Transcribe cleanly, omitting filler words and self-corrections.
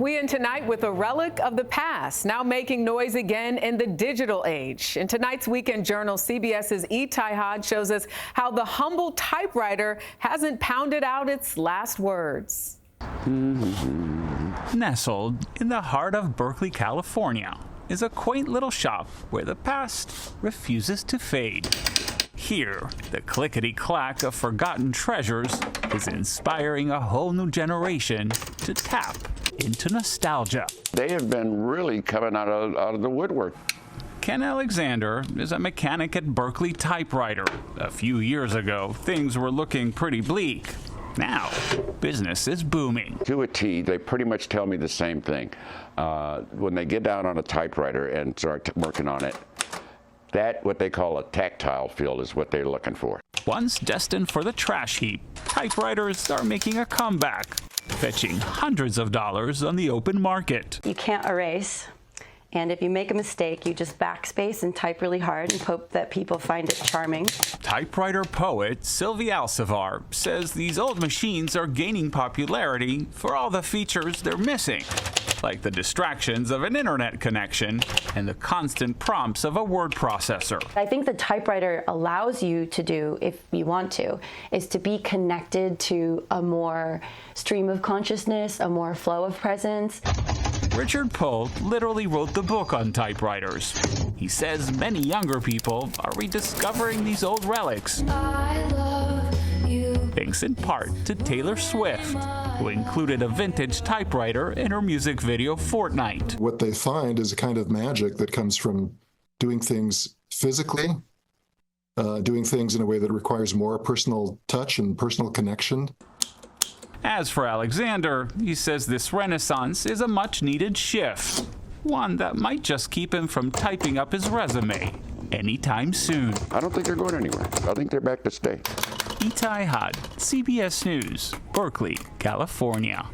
We end tonight with a relic of the past, now making noise again in the digital age. In tonight's Weekend Journal, CBS's Itay Hod shows us how the humble typewriter hasn't pounded out its last words. Nestled in the heart of Berkeley, California, is a quaint little shop where the past refuses to fade. Here, the clickety-clack of forgotten treasures is inspiring a whole new generation to tap into nostalgia. They have been really coming out of the woodwork. Ken Alexander is a mechanic at Berkeley Typewriter. A few years ago, things were looking pretty bleak. Now, business is booming. To a T, they pretty much tell me the same thing. When they get down on a typewriter and start working on it, that, what they call a tactile feel, is what they're looking for. Once destined for the trash heap, typewriters are making a comeback, fetching hundreds of dollars on the open market. You can't erase, and if you make a mistake, you just backspace and type really hard and hope that people find it charming. Typewriter poet Sylvie Alcivar says these old machines are gaining popularity for all the features they're missing, like the distractions of an internet connection and the constant prompts of a word processor. I think the typewriter allows you to do, if you want to, is to be connected to a more stream of consciousness, a more flow of presence. Richard Pohl literally wrote the book on typewriters. He says many younger people are rediscovering these old relics, thanks in part to Taylor Swift, who included a vintage typewriter in her music video Fortnite. What they find is a kind of magic that comes from doing things physically, doing things in a way that requires more personal touch and personal connection. As for Alexander, he says this renaissance is a much-needed shift, one that might just keep him from typing up his resume anytime soon. I don't think they're going anywhere. I think they're back to stay. Itay Hod, CBS News, Berkeley, California.